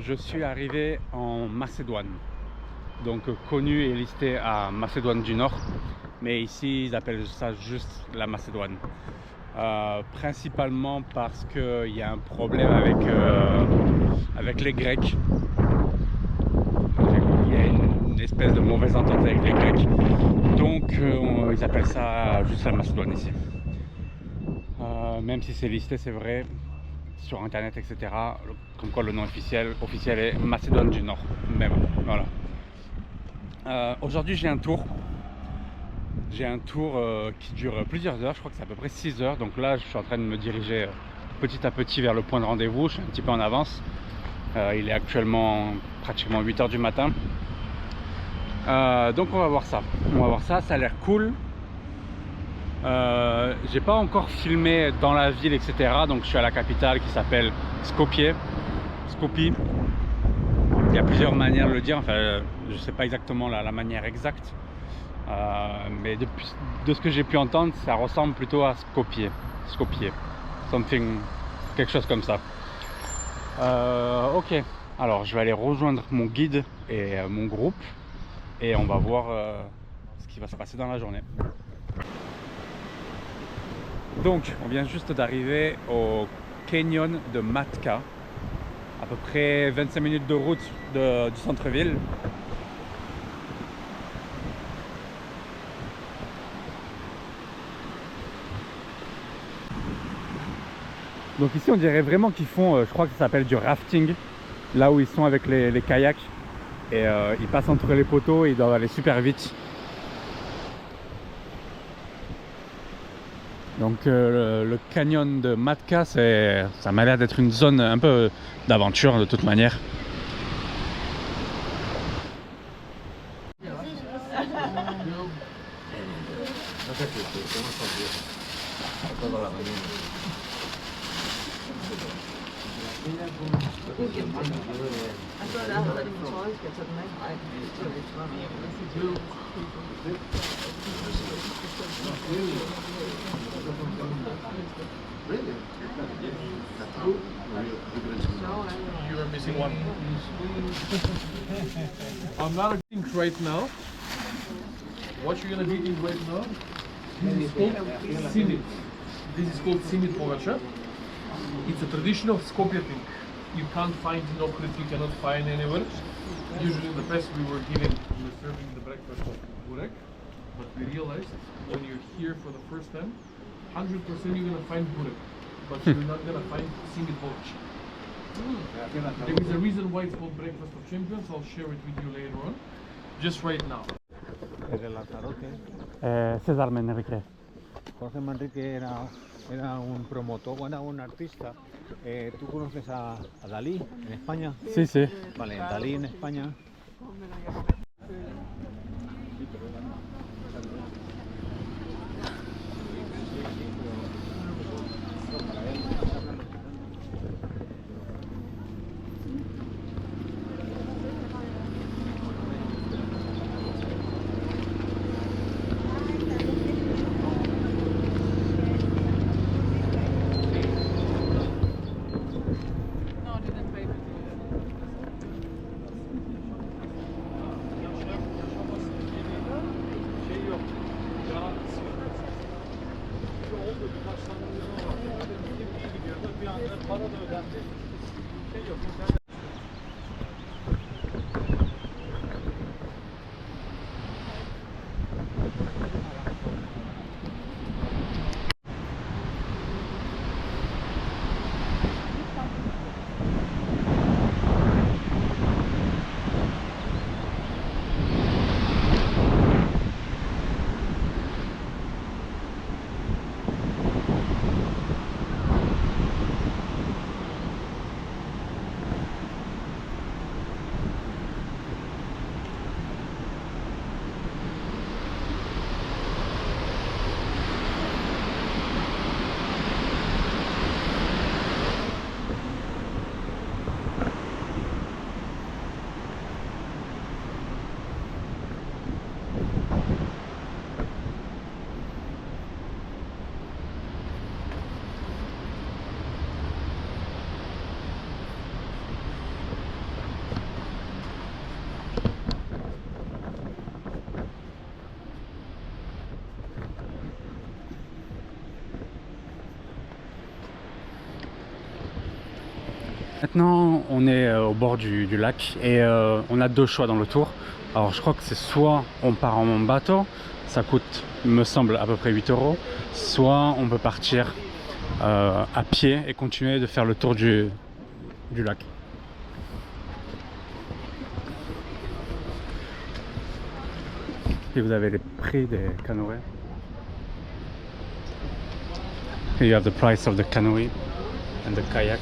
je suis arrivé en Macédoine, donc connu et listé à Macédoine du Nord, mais ici ils appellent ça juste la Macédoine, principalement parce qu'il y a un problème avec les Grecs. Il y a une espèce de mauvaise entente avec les Grecs, donc ils appellent ça juste la Macédoine ici, même si c'est listé, c'est vrai, sur internet, etc. Comme quoi le nom officiel est Macédoine du Nord. Même voilà. Aujourd'hui j'ai un tour. Qui dure plusieurs heures. Je crois que c'est à peu près 6 heures. Donc là je suis en train de me diriger petit à petit vers le point de rendez-vous. Je suis un petit peu en avance. Il est actuellement pratiquement 8 heures du matin. Donc on va voir ça. Ça a l'air cool. J'ai pas encore filmé dans la ville, etc. Donc je suis à la capitale qui s'appelle Skopje. Il y a plusieurs manières de le dire. Enfin, je sais pas exactement la manière exacte, mais de ce que j'ai pu entendre, ça ressemble plutôt à Skopje, quelque chose comme ça. Ok. Alors je vais aller rejoindre mon guide et mon groupe, et on va voir ce qui va se passer dans la journée. Donc on vient juste d'arriver au canyon de Matka, à peu près 25 minutes de route du centre-ville. Donc ici on dirait vraiment qu'ils font, je crois que ça s'appelle du rafting, là où ils sont avec les kayaks, et ils passent entre les poteaux et ils doivent aller super vite. Donc le canyon de Matka, ça m'a l'air d'être une zone un peu d'aventure de toute manière. You are missing one. I'm not eating right now. What you're gonna be eating right now, this is called simit. This is called simit pogača. It's a traditional Skopje thing. You can't find in Ohrid, you cannot find anywhere. Usually in the past we were serving the breakfast of burek, but we realized when you're here for the first time, 100% you're gonna find burek, but you're not gonna find simit pogača. There is a reason why it's called breakfast of champions. I'll share it with you later on. Just right now. El Lanzarote. César Manrique. Jorge Manrique era un promotor, era un artista. ¿Tú conoces a Dalí en España? Sí, sí. Vale, Dalí en España. Maintenant, on est au bord du lac et on a deux choix dans le tour. Alors, je crois que c'est soit on part en bateau, ça coûte, me semble, à peu près 8 €, soit on peut partir à pied et continuer de faire le tour du lac. Et vous avez les prix des canoës. Here you have the price of the canoe and the kayak.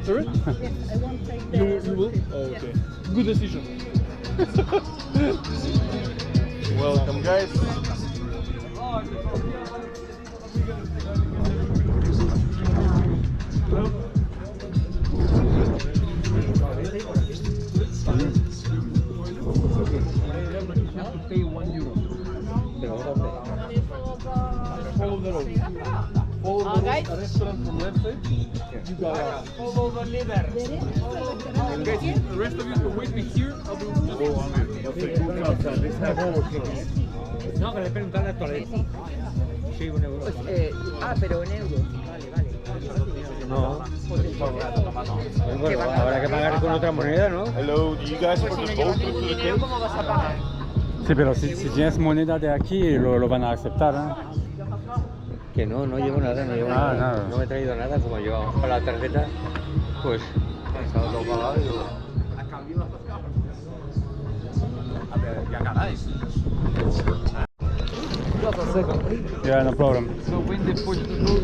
Sorry? Yes, I won't take the... You will? Oh, okay. Good decision. Welcome, guys. You have to pay €1. Follow the road. Follow the road. guys. A restaurant from left side. You got it. Follow the leader. Guys, the rest of you can wait me here. I'll be No, que le preguntan la toaleta. Sí, €1. Pero en euros. Vale, vale. No. Bueno, habrá que pagar con otra moneda, ¿no? Hello, do you guys put the boat into the cave? ¿Cómo vas a pagar? Sí, pero si tienes moneda de aquí, lo van a aceptar, ¿eh? Que no llevo nada, no llevo nada. nada. No me he traído nada, como llevamos con la tarjeta, pues estaba todo pagado y digo, Yeah, no problem. So when they push the boat,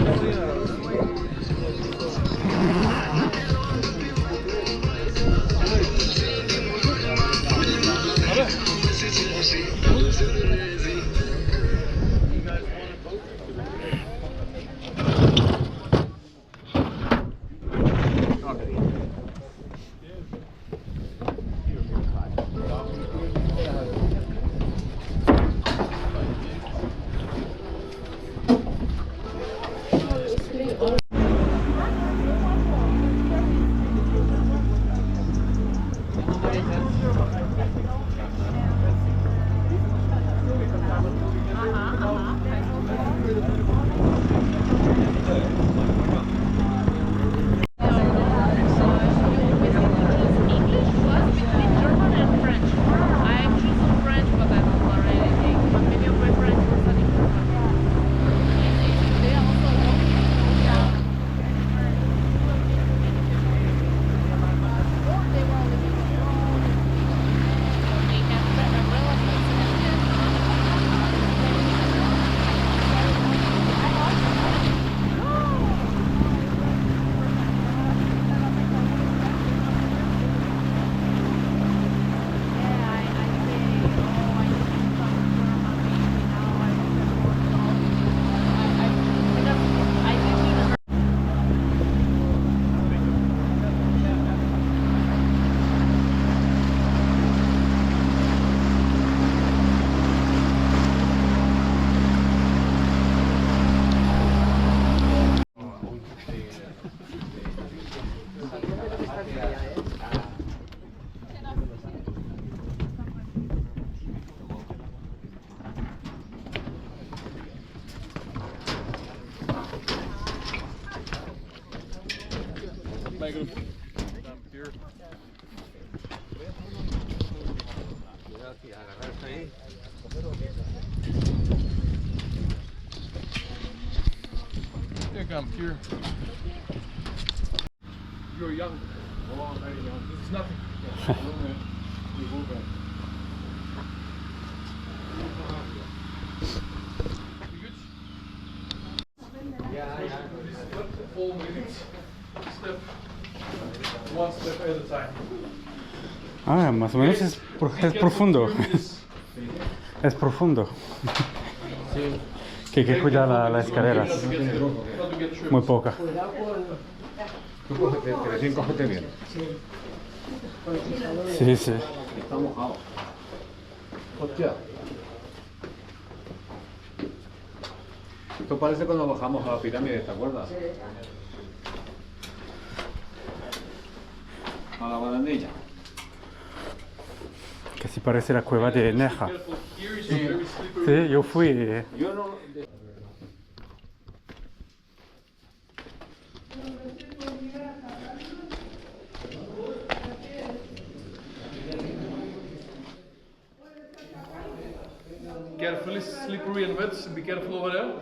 microphone. Down here. Yeah, come here. You're young. Oh, very young. This is nothing. All minutes. Step. One step at a time. Ah, más o menos es profundo. Es profundo. Que hay que cuidar las escaleras. Muy poca. Tú cógete, recién cógete bien. Sí, sí. Está mojado. Hostia. Esto parece cuando bajamos a la pirámide, ¿te acuerdas? A la bananilla. Casi parece la cueva de Neja. Sí, yo fui. Yo no... Careful, it's slippery and wet, so be careful over there.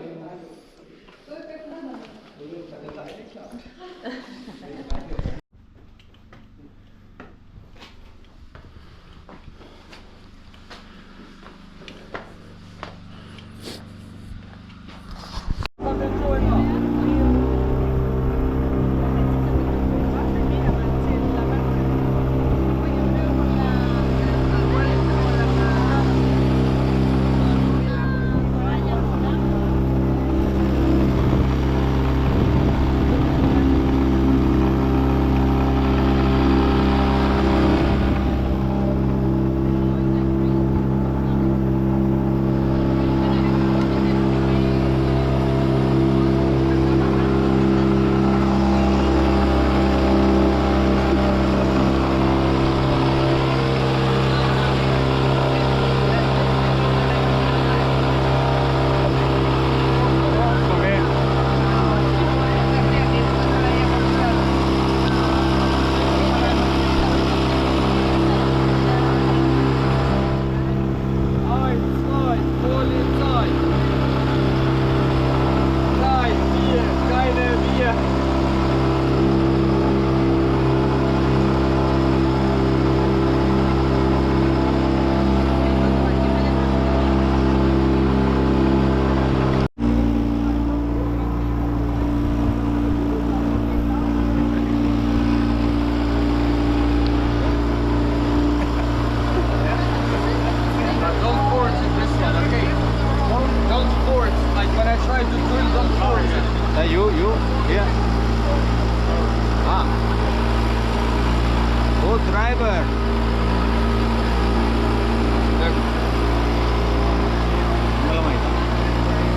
driver.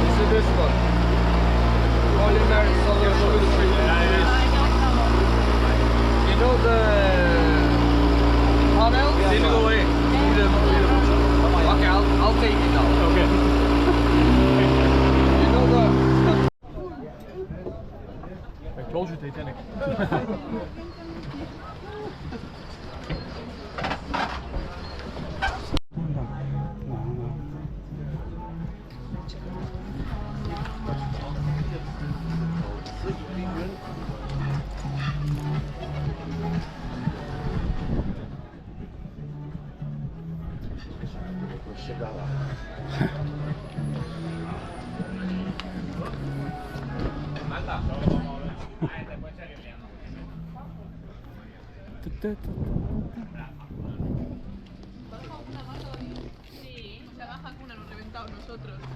This is this one. Polymer solid You know the panel? Yeah, Take it away. Okay, I'll take it now. Okay. You know the... I told you Titanic.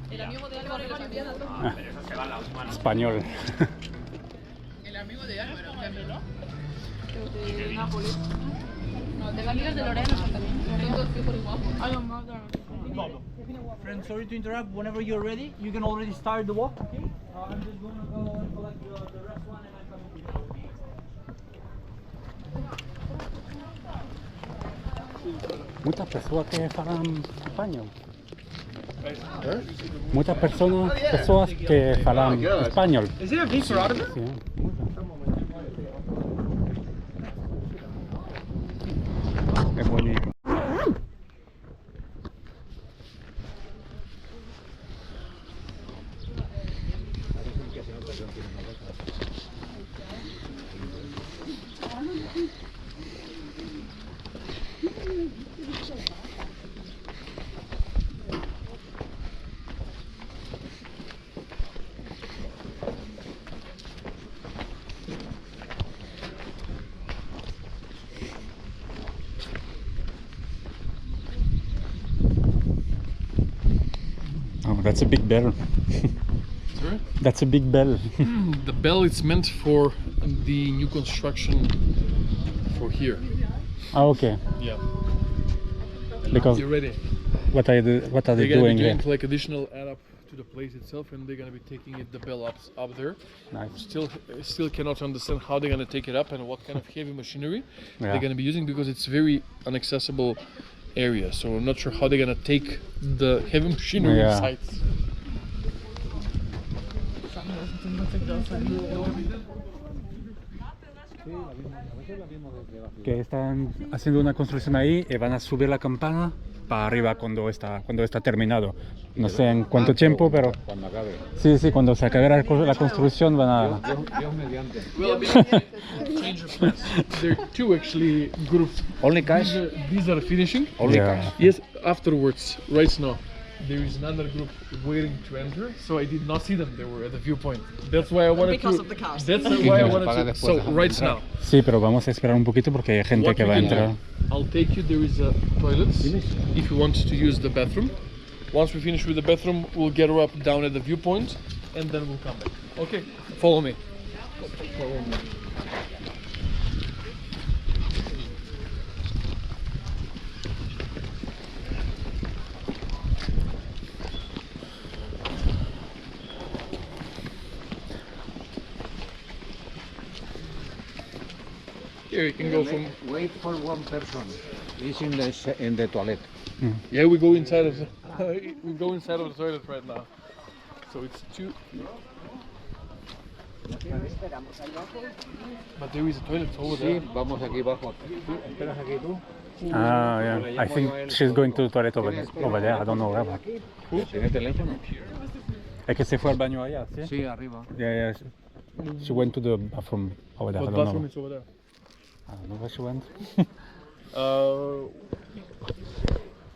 El amigo de Álvaro era cambiado. Español. El amigo de Álvaro cambió. De Nápoles. No, de amigas de Lorena también. Son todos súper guapos. I don't know. Friend, sorry to interrupt. Whenever you're ready, you can already start the walk, okay? I'm just gonna go and collect the rest one and I'm coming to you. Muchas personas que hablan español. Muchas pessoas que hablan español. Is it a V for Ottoman? Sí, muchas. that's a big bell. Sorry? That's a big bell. The bell is meant for the new construction for here. Oh, okay. Yeah. Because You ready? what are they They're gonna doing be here? doing like additional add up to the place itself, and they're gonna be taking it the bell up there. Nice. Still cannot understand how they're gonna take it up and what kind of heavy machinery Yeah. they're gonna be using, because it's very inaccessible area. So I'm not sure how they're gonna take the heavy machinery Yeah. inside. Que están haciendo una construcción ahí y van a subir la campana para arriba cuando está terminado. No sé en cuánto tiempo, pero Cuando acabe. sí, cuando se acabe la construcción van a... Dios mediante. Well, I mean, change of plans. There are two actually groups. Only cash? These are finishing. Only Yeah. cash. Yes, afterwards, right now, there is another group waiting to enter. So I did not see them. They were at the viewpoint. That's why I wanted Because to. of the cars. That's why I se paga wanted to. después, So déjame right entrar. now, Sí, pero vamos a esperar un poquito porque hay gente what que we va a can entrar. do, I'll take you. There is a toilet if you want to use the bathroom. Once we finish with the bathroom, we'll get her up down at the viewpoint, and then we'll come back. Okay, follow me. Follow me. Here you can go from. Wait for one person. He's in the toilet. Yeah, we go inside of the we go inside of the toilet right now. So it's two. But there is a toilet over Sí, there. vamos aquí abajo. ¿Tú esperas aquí tú? Ah, yeah. I think she's going to the toilet over there. I don't know where. But... ¿Tienes teléfono? Es que se fue al baño allá, ¿sí? Sí, arriba. Yeah. She went to the bathroom over there. What I don't bathroom know. is over there? I don't know where she went.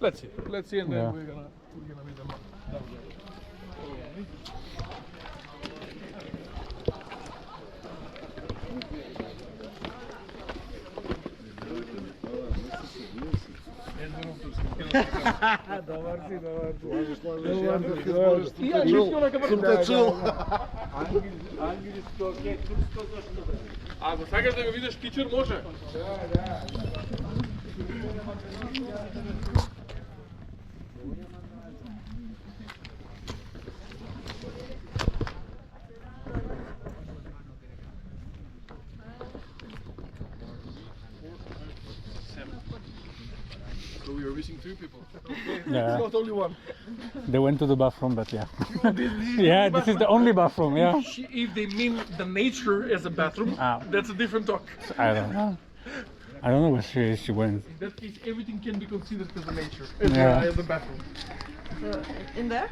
Let's see, and then Yeah. we're gonna meet them down there. Ако сакаш да го видиш кичер, може. So we are missing 3 people. Yeah. Not only one. They went to the bathroom, but yeah. Yeah, this is the only bathroom, yeah. If they mean the nature as a bathroom, that's a different talk. I don't know. I don't know where she went. In that case, everything can be considered as a nature, Yeah. as a bathroom. In there?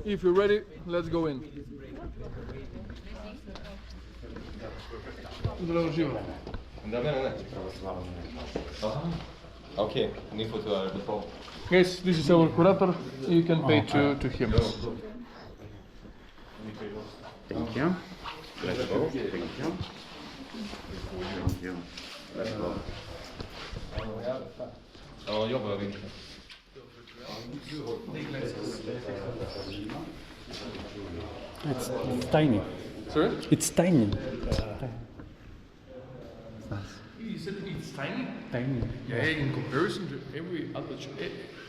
If you're ready, let's go in. Здраво живо. Okay, niet voor de phone. Guys, this is our curator. You can pay to him. Thank you. Let's go. Thank you. Oh, jobbar vi. It's tiny. Sorry? It's tiny. You said it's tiny? Tiny. Yeah, in comparison to every other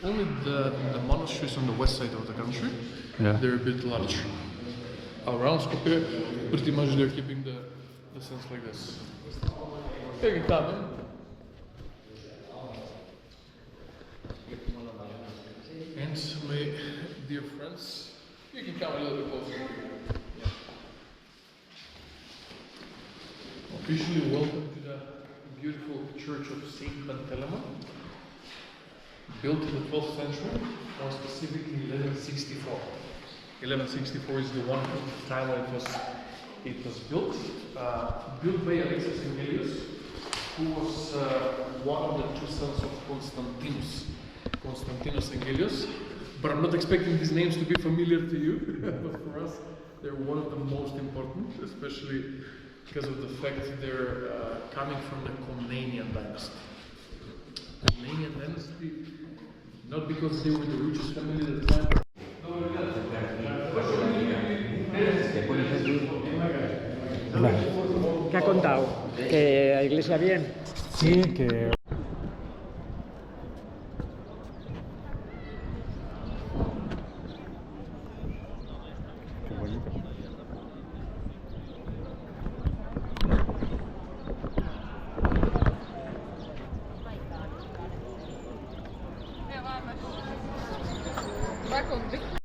only the monasteries on the west side of the country, they're a bit large. Around Skopje, pretty much they're keeping the sense like this. Here you come in. And my dear friends, you can come a little bit closer. Officially welcome to the beautiful church of Saint Bartholomew, built in the 12th century, more specifically 1164. 1164 is the one time when it was built. Built by Alexis Engelius, who was one of the two sons of Constantinos Engelius. But I'm not expecting these names to be familiar to you, but for us, they're one of the most important, especially because of the fact they're coming from the Komnenian dynasty. Komnenian dynasty, not because they were the richest family at the time. ¿Qué ha contado? ¿Que la iglesia bien? Sí, que